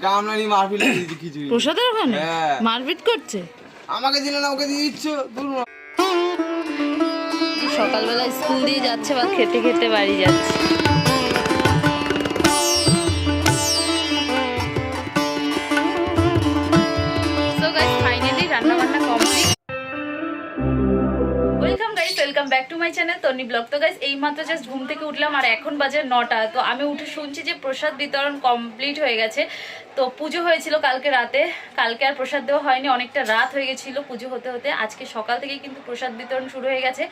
গামলানি মারপিট দিয়েছে খিচুড়ি প্রসাদের ওখানে হ্যাঁ। মারপিট করছে। আমাকে দিলে না ওকে দিয়ে দিচ্ছ। সকালবেলা স্কুল দিয়ে যাচ্ছে বা খেতে খেতে বাড়ি যাচ্ছে। সো গাইস ফাইনালি রান্না বান্না complete. Welcome guys, welcome back to my channel Toni vlog. তো গাইস এইমাত্র জাস্ট ঘুম থেকে উঠলাম আর এখন বাজে 9টা। তো আমি উঠে শুনছি যে প্রসাদ বিতরণ কমপ্লিট হয়ে গেছে। তো পুজো হয়েছিল কালকে রাতে, কালকে আর প্রসাদ দেওয়া হয়নি, অনেকটা রাত হয়ে গেছিলো পুজো হতে হতে। আজকে সকাল থেকেই কিন্তু প্রসাদ বিতরণ শুরু হয়ে গেছে।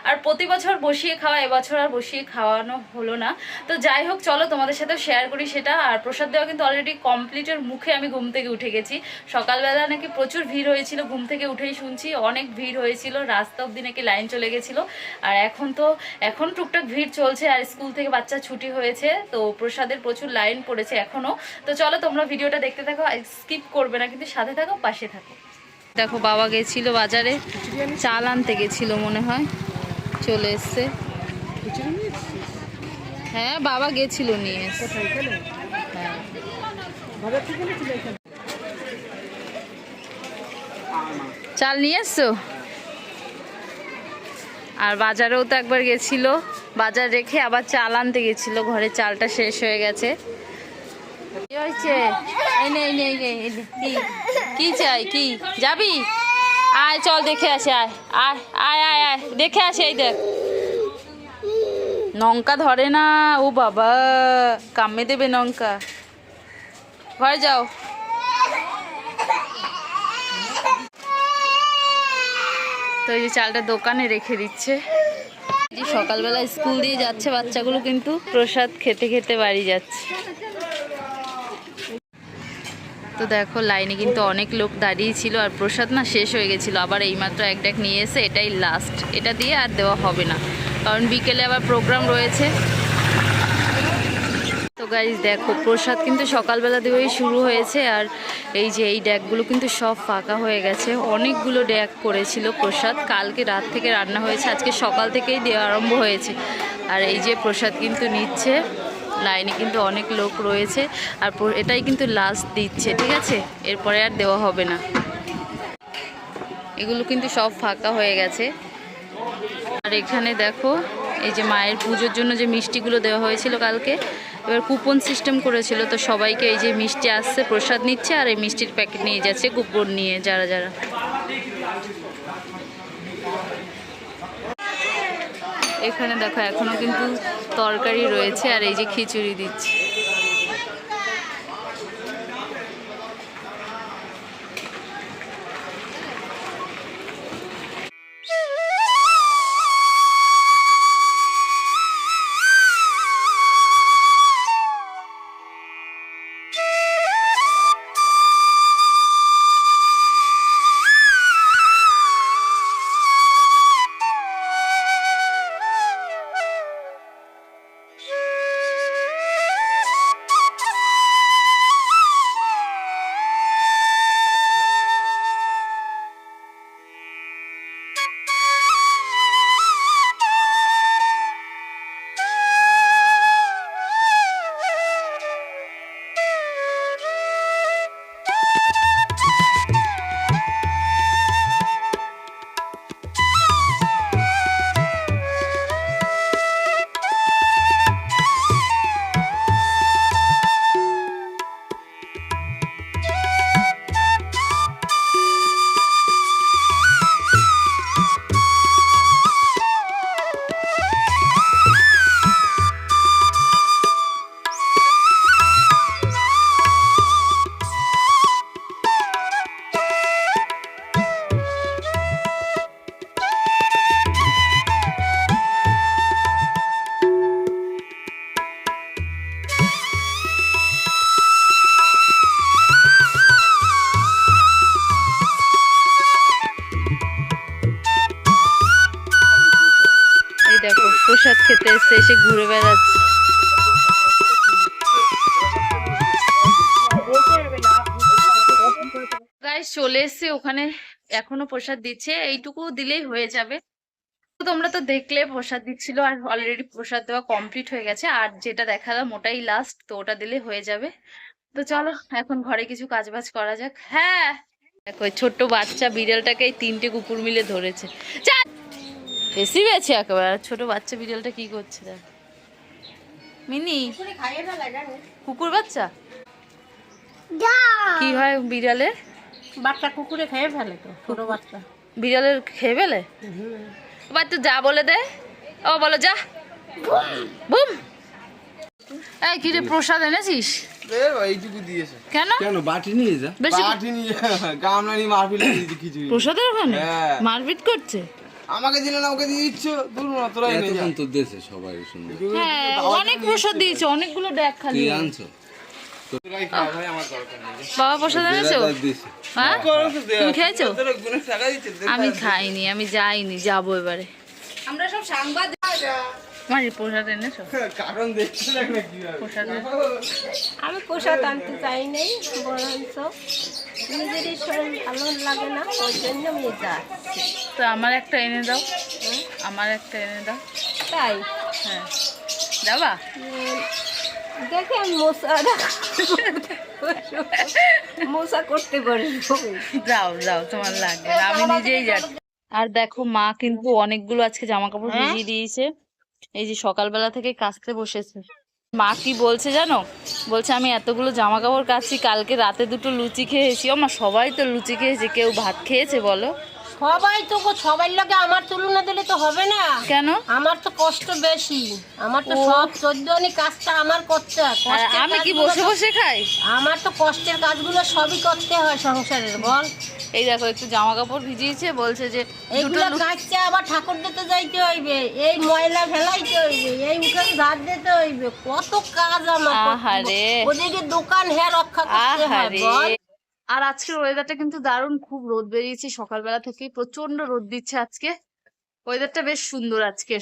আর প্রতি বছর বসিয়ে খাওয়া, এবছর আর বসিয়ে খাওয়ানো হলো না। তো যাই হোক, চলো তোমাদের সাথেও শেয়ার করি সেটা। আর প্রসাদ দেওয়া কিন্তু অলরেডি কমপ্লিটের মুখে আমি ঘুম থেকে উঠে গেছি। সকালবেলা নাকি প্রচুর ভিড় হয়েছিল, ঘুম থেকে উঠেই শুনছি অনেক ভিড় হয়েছিল, রাস্তা অব্দি নাকি লাইন চলে গেছিলো। আর এখন টুকটাক ভিড় চলছে। আর স্কুল থেকে বাচ্চা ছুটি হয়েছে, তো প্রসাদের প্রচুর লাইন পড়েছে এখনো। তো চলো তোমরা ভিডিওটা দেখতে থাকো, স্কিপ করবে না কিন্তু, সাথে থাকো, পাশে থাকো। দেখো বাবা গেছিল বাজারে, চাল আনতে গেছিল মনে হয়, চলে এসছে। হ্যাঁ বাবা গেছিল নিয়ে এসছে। হ্যাঁ চাল নিয়ে এসছো? আর বাজারেও তো একবার গেছিল, বাজার রেখে আবার চাল আনতে গেছিল, ঘরে চালটা শেষ হয়ে গেছে। কি হয়েছে? কি চাই? কি যাবি? আয় চল দেখে আসে, আয় আয় আয় আয় আয় দেখে আসে। এই দেখ লঙ্কা ধরে না, ও বাবা কামড়ে দেবে লঙ্কা। ঘরে যাও। তো এই যে চালটা দোকানে রেখে দিচ্ছে। যে সকালবেলা স্কুল দিয়ে যাচ্ছে বাচ্চাগুলো, কিন্তু প্রসাদ খেতে খেতে বাড়ি যাচ্ছে। তো দেখো লাইনে কিন্তু অনেক লোক দাঁড়িয়ে ছিল, আর প্রসাদ না শেষ হয়ে গেছিলো। আবার এইমাত্র এক ড্যাক নিয়ে এসে, এটাই লাস্ট, এটা দিয়ে আর দেওয়া হবে না, কারণ বিকেলে আবার প্রোগ্রাম রয়েছে। তো গাইজ দেখো প্রসাদ কিন্তু সকালবেলা দিয়েই শুরু হয়েছে। আর এই যে এই ড্যাকগুলো কিন্তু সব ফাঁকা হয়ে গেছে। অনেকগুলো ড্যাক করেছিল প্রসাদ, কালকে রাত থেকে রান্না হয়েছে, আজকে সকাল থেকেই দেওয়া আরম্ভ হয়েছে। আর এই যে প্রসাদ কিন্তু নিচ্ছে, লাইনে কিন্তু অনেক লোক রয়েছে। আর এটাই কিন্তু লাস্ট দিচ্ছে, ঠিক আছে, এরপরে আর দেওয়া হবে না। এগুলো কিন্তু সব ফাঁকা হয়ে গেছে। আর এখানে দেখো এই যে মায়ের পুজোর জন্য যে মিষ্টিগুলো দেওয়া হয়েছিল কালকে, এবার কুপন সিস্টেম করেছিল, তো সবাইকে এই যে মিষ্টি আসছে, প্রসাদ নিচ্ছে, আর এই মিষ্টির প্যাকেট নিয়ে যাচ্ছে কুপন নিয়ে যারা যারা। এখানে দেখো এখনো কিন্তু তরকারি রয়েছে, আর এই যে খিচুড়ি দিচ্ছে। দেখো প্রসাদ খেতে এসে এসে ঘুরে বেড়াচ্ছে। গাইস চলে এসছে ওখানে, এখনো প্রসাদ দিচ্ছে, এইটুকু দিলেই হয়ে যাবে। তোমরা তো দেখলে প্রসাদ দিচ্ছিল, আর অলরেডি প্রসাদ দেওয়া কমপ্লিট হয়ে গেছে। আর যেটা দেখালাম ওটাই লাস্ট, তো ওটা দিলে হয়ে যাবে। তো চলো এখন ঘরে কিছু কাজ বাজ করা যাক। হ্যাঁ দেখো ওই ছোট্ট বাচ্চা বিড়ালটাকে এই 3টে কুকুর মিলে ধরেছে। বেশি বেছে একেবারে। আর ছোট বাচ্চা বিড়ালটা কি করছে দেখ। মিনি কুকুর বাচ্চা কি হয় বিড়ালের? বাচ্চা কুকুরে খেয়ে ফেলে তো, ছোট বাচ্চা বিড়ালের খেয়ে ফেলে? এবার তুই যা বলে দে। ও বলো যা। বুম। এই কি রে প্রসাদ এনেছিস? এইটুকু দিয়েছে। কেন কেন বাটি নিয়ে যা। বেশি বাটি নিয়ে গামলা নিয়ে মারপিট দিয়েছে খিচুড়ি। প্রসাদের ওখানে হ্যাঁ। মারপিট করছে। আমাকে দিলে না ওকে দিয়ে দিচ্ছ। দূর না তোরা এনে যা। তো দেশে সবাই সুন্দর হ্যাঁ অনেক প্রসাদ দিয়েছে, অনেকগুলো দেখ খালি। তুই আনছো তোরাই খা ভাই, আমার দরকার নেই। বাবা প্রসাদ এনেছো? দিছে হ্যাঁ করো তো দে। তুমি খেয়েছো? তোরা গুনে টাকা দিচ্ছে। আমি খাইনি, আমি যাইনি, যাবো এবারে। আমরা সব সাংবাদিক। আমার প্রসাদ এনেছো? কারণ দেখতে লাগ না কি হবে। প্রসাদ আমি প্রসাদ আনতে চাই নাই, বরঞ্চ নিজেরই শরীর ভালো লাগে না, ওই জন্য আমি যাচ্ছি। তো আমার একটা এনে দাও, আমার একটা এনে দাও। তাই হ্যাঁ যাবা? দেখে আমি মশা করতে পারি। যাও যাও, তোমার লাগবে না, আমি নিজেই যাচ্ছি। আর দেখো মা কিন্তু অনেকগুলো আজকে জামা কাপড় ভিজিয়ে দিয়েছে। এই যে সকালবেলা থেকে কাচতে বসেছে। মা কি বলছে জানো? বলছে আমি এতগুলো জামা কাপড় কাচছি, কালকে রাতে 2টো লুচি খেয়েছি। ও মা সবাই তো লুচি খেয়েছে, কেউ ভাত খেয়েছে বলো? সবাই তো, সবাই লাগে আমার তুলনা দিলে তো হবে না। কেন? আমার তো কষ্ট বেশি, আমার তো সব 14 কাজটা আমার করতে হয়। আর কষ্টের আমি কি কাজগুলো বসে বসে খাই? আমার তো কষ্টের কাজগুলো সবই করতে হয় সংসারের, বল। এই দেখো একটু জামা কাপড় ভিজিয়েছে, বলছে যে এইগুলো কাটতে আবার ঠাকুর দিতে যাইতে হইবে, এই ময়লা ফেলাইতে হইবে, এই উঠান ঝাড় দিতে হইবে, কত কাজ আমার করতে হবে। আহারে। ওদিকে দোকান রক্ষা করতে হয়, আহারে। বল। আর আজকের ওয়েদারটা কিন্তু দারুণ, খুব রোদ বেরিয়েছে সকালবেলা থেকে, প্রচন্ড রোদ দিচ্ছে আজকে। ওয়েদারটা বেশ সুন্দর আজকে।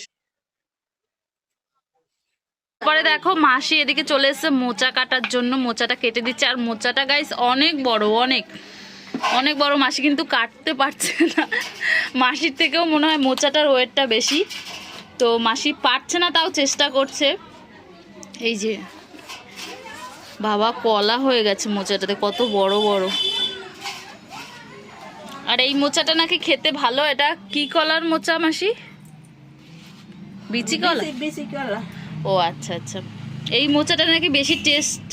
পরে দেখো মাসি এদিকে চলে এসেছে মোচা কাটার জন্য, মোচাটা কেটে দিচ্ছে। আর মোচাটা গাইস অনেক বড়, অনেক অনেক বড়। মাসি কিন্তু কাটতে পারছে না, মাসির থেকেও মনে হয় মোচাটার ওয়েটটা বেশি। তো মাসি পারছে না, তাও চেষ্টা করছে। এই যে বাবা কলা হয়ে গেছে মোচাটাতে, কত বড় বড়। আর এই মোচাটা নাকি খেতে ভালো। এটা কি কলার মোচা মাসি? বিচি কলা? বেশি কলা। ও আচ্ছা আচ্ছা, এই মোচাটা নাকি বেশি টেস্ট,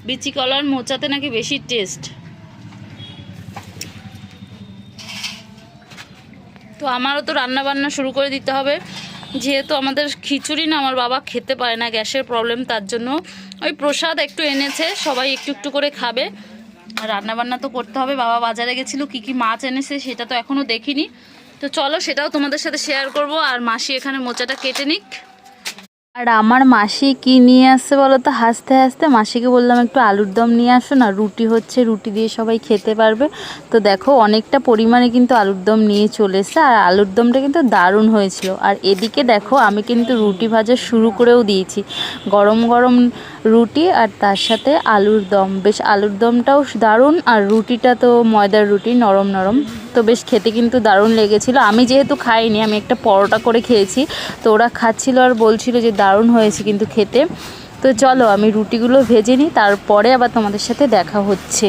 বিচি কলার মোচাতে নাকি বেশি টেস্ট। তো আমারও তো রান্না বান্না শুরু করে দিতে হবে, যেহেতু আমাদের খিচুড়ি না আমার বাবা খেতে পারে না, গ্যাসের প্রবলেম। তার জন্য ওই প্রসাদ একটু এনেছে, সবাই একটু একটু করে খাবে। আর রান্না বান্না তো করতে হবে। বাবা বাজারে গেছিলো, কি কি মাছ এনেছে সেটা তো এখনও দেখিনি। তো চলো সেটাও তোমাদের সাথে শেয়ার করব। আর মাসি এখানে মোচাটা কেটে নিক। আর আমার মাসি কি নিয়ে আসছে বলো তো? হাসতে হাসতে মাসিকে বললাম একটু আলুর দম নিয়ে আসো না, রুটি হচ্ছে, রুটি দিয়ে সবাই খেতে পারবে। তো দেখো অনেকটা পরিমাণে কিন্তু আলুর দম নিয়ে চলে এসছে, আর আলুর দমটা কিন্তু দারুণ হয়েছিল। আর এদিকে দেখো আমি কিন্তু রুটি ভাজা শুরু করেও দিয়েছি, গরম গরম রুটি আর তার সাথে আলুর দম। বেশ আলুর দমটাও দারুণ, আর রুটিটা তো ময়দার রুটি, নরম নরম, তো বেশ খেতে কিন্তু দারুণ লেগেছিল। আমি যেহেতু খাইনি, আমি একটা পরোটা করে খেয়েছি, তো ওরা খাচ্ছিল আর বলছিল যে দারুণ হয়েছে কিন্তু খেতে। তো চলো আমি রুটিগুলো ভেজে নিই, তারপরে আবার তোমাদের সাথে দেখা হচ্ছে।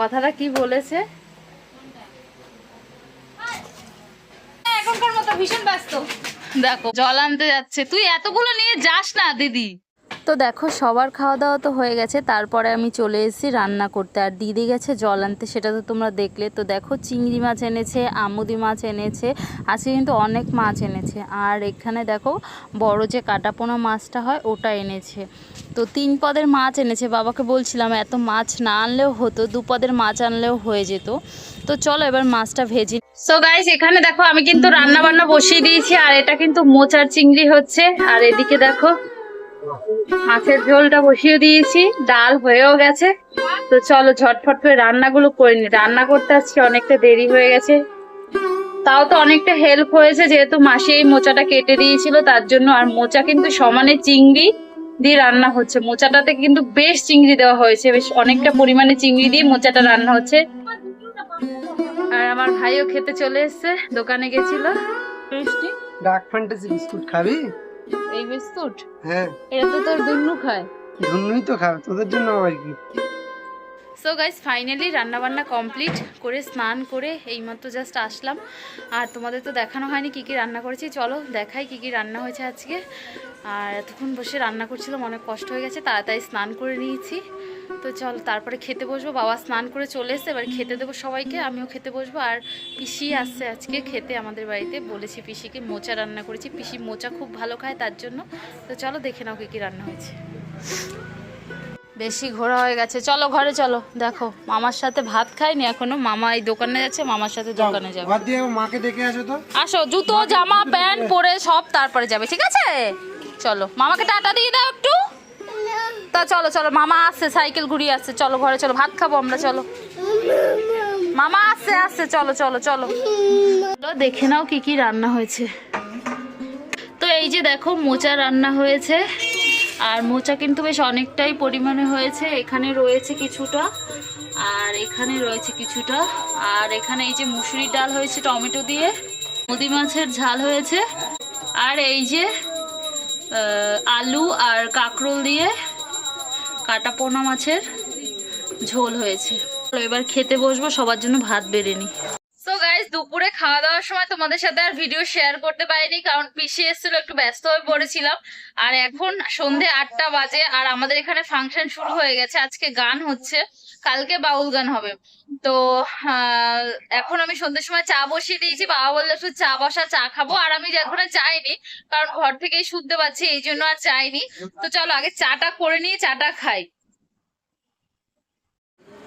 কথাটা কি বলেছে? এখনকার মতো ভীষণ ব্যস্ত। দেখো জল আনতে যাচ্ছে, তুই এতগুলো নিয়ে যাস না দিদি। তো দেখো সবার খাওয়া দাওয়া তো হয়ে গেছে, তারপরে আমি চলে এসেছি রান্না করতে। আর দিদি গেছে জল আনতে, সেটা তো তোমরা দেখলে। তো দেখো চিংড়ি মাছ এনেছে, আমুদি মাছ এনেছে, আজকে কিন্তু অনেক মাছ এনেছে। আর এখানে দেখো বড় যে কাটাপোনা মাছটা হয় ওটা এনেছে। তো 3 পদের মাছ এনেছে। বাবাকে বলছিলাম এত মাছ না আনলেও হতো, 2 পদের মাছ আনলেও হয়ে যেত। তো চলো এবার মাছটা ভেজি। সো গাইস এখানে দেখো আমি কিন্তু রান্না বান্না বসিয়ে দিয়েছি, আর এটা কিন্তু মোচার চিংড়ি হচ্ছে। আর এদিকে দেখো মাছের ঝোলটা বসিয়ে দিয়েছি, ডাল হয়েও গেছে। তো চলো ঝটফট করে রান্নাগুলো করে নি। রান্না করতে আজকে অনেকটা দেরি হয়ে গেছে, তাও তো অনেকটা হেল্প হয়েছে, যেহেতু মাসি এই মোচাটা কেটে দিয়েছিল তার জন্য। আর মোচা কিন্তু সমানে চিংড়ি দিয়ে রান্না হচ্ছে, মোচাটাতে কিন্তু বেশ চিংড়ি দেওয়া হয়েছে, বেশ অনেকটা পরিমাণে চিংড়ি দিয়ে মোচাটা রান্না হচ্ছে। আর আমার ভাইও খেতে চলে এসছে, দোকানে গেছিল। মিষ্টি ডার্ক ফ্যান্টাসি বিস্কুট খাবি? এই বিস্কুট? হ্যাঁ। এটা তো তোর দুন্নু খায়। জন্যই তো খাবে, তোদের জন্য আবার কি। সো গাইস ফাইনালি রান্নাবান্না কমপ্লিট করে স্নান করে এইমাত্র জাস্ট আসলাম। আর তোমাদের তো দেখানো হয়নি কী কী রান্না করেছি, চলো দেখাই কী কী রান্না হয়েছে আজকে। আর এতক্ষণ বসে রান্না করছিলাম, অনেক কষ্ট হয়ে গেছে, তাড়াতাড়ি স্নান করে নিয়েছি। তো চল তারপরে খেতে বসবো। বাবা স্নান করে চলে এসছে, এবার খেতে দেবো সবাইকে, আমিও খেতে বসবো। আর পিসি আসছে আজকে খেতে আমাদের বাড়িতে, বলেছি পিসিকে মোচা রান্না করেছি, পিসি মোচা খুব ভালো খায় তার জন্য। তো চলো দেখে নাও কী কী রান্না হয়েছে। বেশি ঘোরা হয়ে গেছে, চলো ঘরে চলো। দেখো মামার সাথে ভাত খাইনি এখনো, মামা এই দোকানে যাচ্ছে, মামার সাথে দোকানে যাবে। বাদ দিয়ে মাকে দেখে আসো তো। আসো জুতো জামা প্যান্ট পরে সব তারপরে যাবে, ঠিক আছে? চলো মামাকে টাটা দিয়ে দাও একটু। তা চলো চলো, মামা আসছে, সাইকেল ঘুরিয়ে আসছে, চলো ঘরে চলো, ভাত খাবো আমরা, চলো। মামা আসছে আসছে, চলো চলো চলো। দেখে নাও কি কি রান্না হয়েছে। তো এই যে দেখো মোচা রান্না হয়েছে, আর মোচা কিন্তু বেশ অনেকটাই পরিমাণে হয়েছে। এখানে রয়েছে কিছুটা, আর এখানে রয়েছে কিছুটা, আর এখানে এই যে মুসুরির ডাল হয়েছে টমেটো দিয়ে, নদী মাছের ঝাল হয়েছে, আর এই যে আলু আর কাঁকরোল দিয়ে কাটা পোনা মাছের ঝোল হয়েছে। এবার খেতে বসবো, সবার জন্য ভাত বেড়ে নি। সো গাইস দুপুরে খাওয়া দাওয়ার সময় তোমাদের সাথে আর ভিডিও শেয়ার করতে পারিনি, কারণ পিসি এসেছিল, একটু ব্যস্ত হয়ে পড়েছিলাম। আর এখন সন্ধে 8টা বাজে, আর আমাদের এখানে ফাংশন শুরু হয়ে গেছে, আজকে গান হচ্ছে, কালকে বাউল গান হবে। তো এখন আমি সন্ধ্যের সময় চা বসিয়ে দিয়েছি, বাবা বললো একটু চা বসা, চা খাবো। আর আমি এখন আর চাইনি, কারণ ঘর থেকেই শুনতে পাচ্ছি, এই জন্য আর চাইনি। তো চলো আগে চাটা করে নিয়ে চাটা খাই।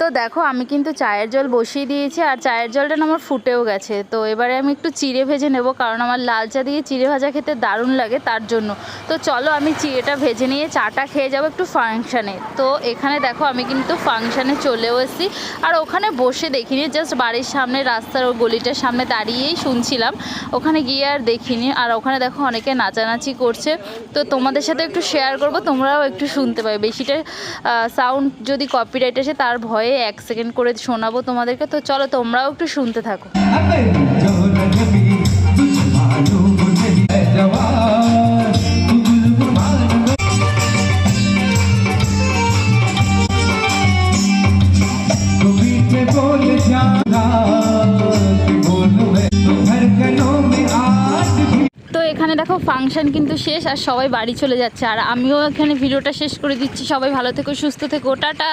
তো দেখো আমি কিন্তু চায়ের জল বসিয়ে দিয়েছি, আর চায়ের জলটা না আমার ফুটেও গেছে। তো এবারে আমি একটু চিড়ে ভেজে নেব, কারণ আমার লাল চা দিয়ে চিড়ে ভাজা খেতে দারুণ লাগে, তার জন্য। তো চলো আমি চিড়েটা ভেজে নিয়ে চাটা খেয়ে যাবো একটু ফাংশানে। তো এখানে দেখো আমি কিন্তু ফাংশানে চলেও এসেছি, আর ওখানে বসে দেখিনি, জাস্ট বাড়ির সামনে রাস্তার ও গলিটার সামনে দাঁড়িয়েই শুনছিলাম, ওখানে গিয়ে আর দেখিনি। আর ওখানে দেখো অনেকে নাচানাচি করছে, তো তোমাদের সাথে একটু শেয়ার করব, তোমরাও একটু শুনতে পাবে। বেশিটা সাউন্ড যদি কপিরাইট আসে তার ভয়ে 1 সেকেন্ড করে শোনাবো তোমাদেরকে। তো চলো তোমরাও একটু শুনতে থাকো। তো এখানে দেখো ফাংশন কিন্তু শেষ, আর সবাই বাড়ি চলে যাচ্ছে, আর আমিও এখানে ভিডিওটা শেষ করে দিচ্ছি। সবাই ভালো থেকো, সুস্থ থেকো, টাটা।